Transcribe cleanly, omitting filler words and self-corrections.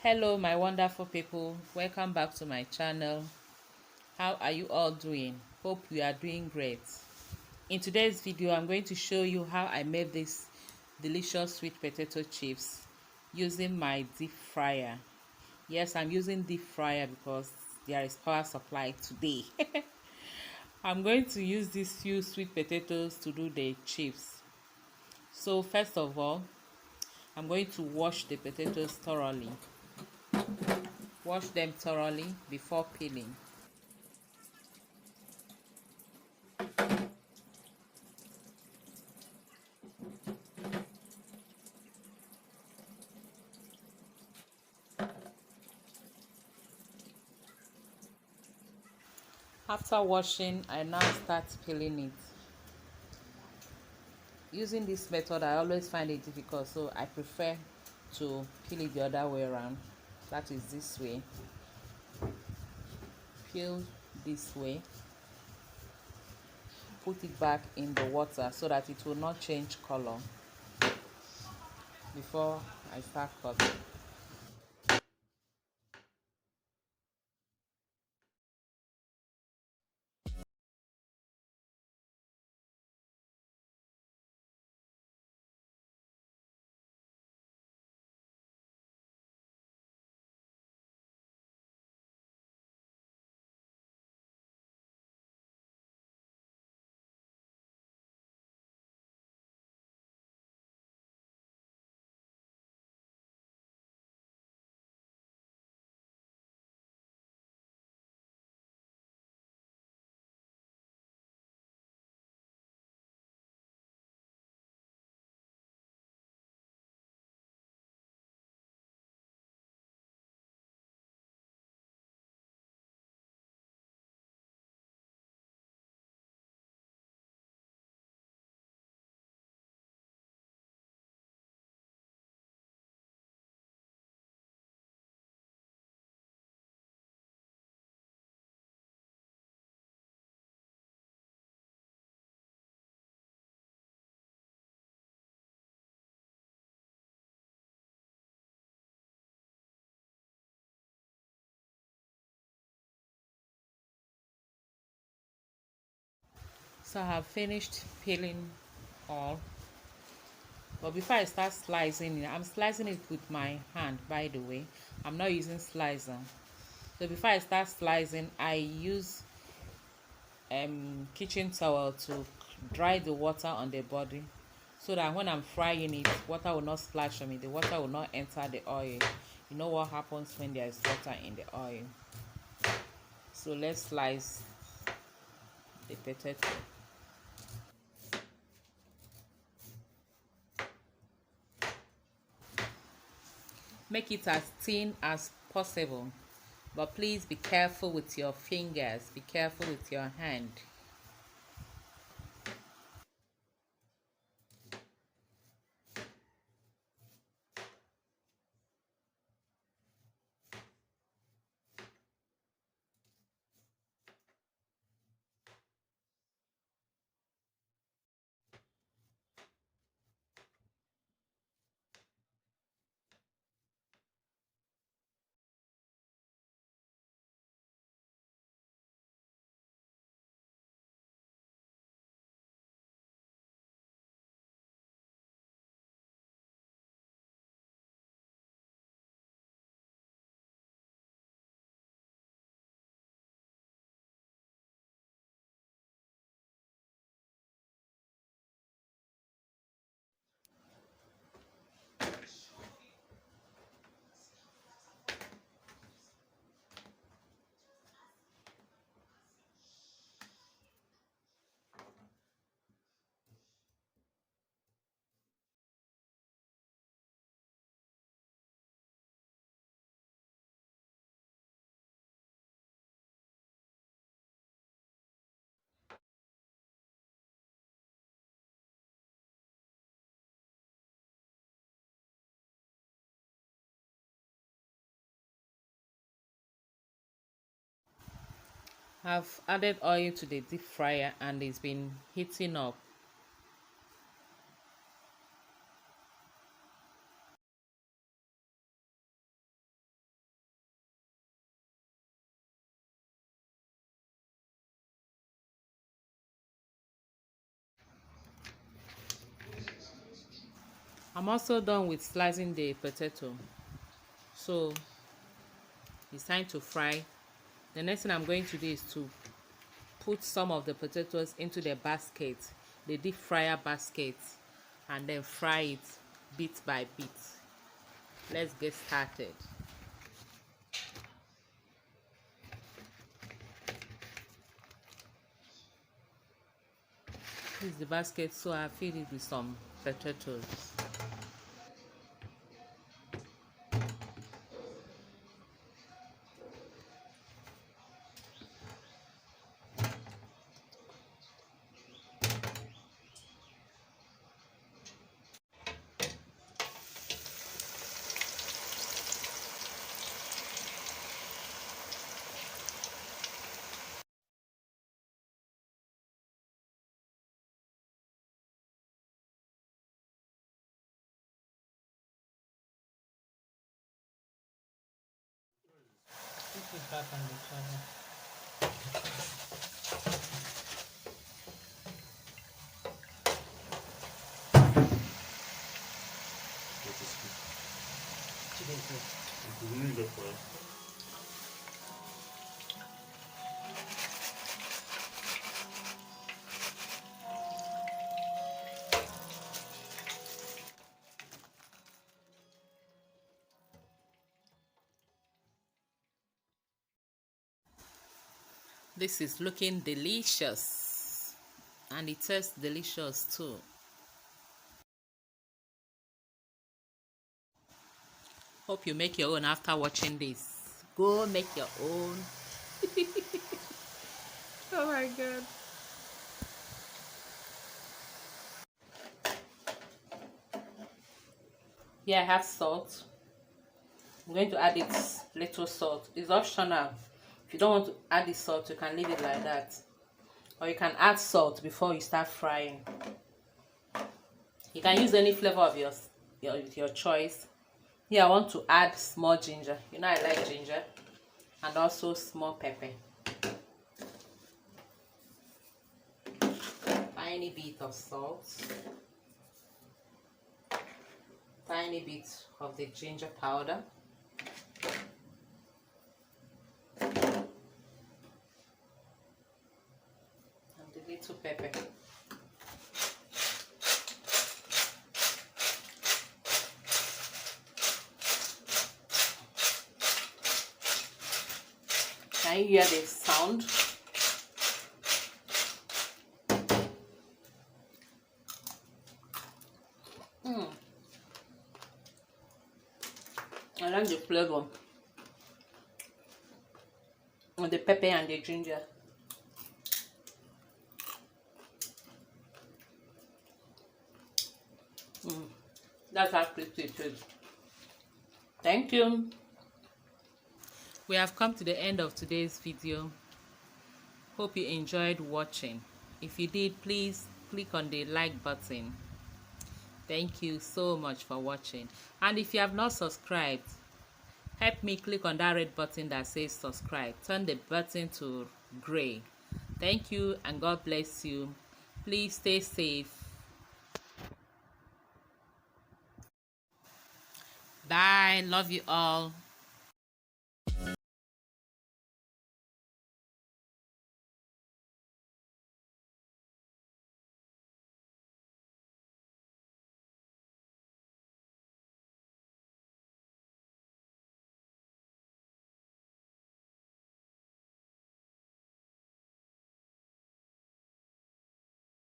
Hello my wonderful people, welcome back to my channel. How are you all doing? Hope you are doing great. In today's video I'm going to show you how I made this delicious sweet potato chips using my deep fryer. Yes, I'm using deep fryer because there is power supply today. I'm going to use these few sweet potatoes to do the chips. So first of all, I'm going to wash the potatoes thoroughly. Wash them thoroughly before peeling. After washing, I now start peeling it. Using this method, I always find it difficult, so I prefer to peel it the other way around. That is this way. Peel this way. Put it back in the water so that it will not change color before I start cutting. So I have finished peeling all. But before I start slicing it, I'm slicing it with my hand, by the way. I'm not using slicer. So before I start slicing, I use kitchen towel to dry the water on the body, so that when I'm frying it, water will not splash on me, the water will not enter the oil. You know what happens when there is water in the oil. So let's slice the potato. Make it as thin as possible, but please be careful with your fingers, be careful with your hand. I've added oil to the deep fryer and it's been heating up. I'm also done with slicing the potato, so it's time to fry. The next thing I'm going to do is to put some of the potatoes into the basket, the deep fryer basket, and then fry it bit by bit. Let's get started. This is the basket, so I fill it with some potatoes. Put it back on the cover. This is looking delicious, and it tastes delicious too. Hope you make your own after watching this. Go make your own. Oh my god. Here I have salt. I'm going to add it little salt. It's optional. If you don't want to add the salt, you can leave it like that. Or you can add salt before you start frying. You can use any flavor of your choice. Here I want to add small ginger. You know I like ginger. And also small pepper. Tiny bit of salt. Tiny bit of the ginger powder. And the little pepper. Can you hear the sound? I like the flavor of the pepper and the ginger. That's how crispy it is. Thank you. We have come to the end of today's video. Hope you enjoyed watching. If you did, please click on the like button. Thank you so much for watching. And if you have not subscribed, help me click on that red button that says subscribe. Turn the button to gray. Thank you and God bless you. Please stay safe. Bye. Love you all.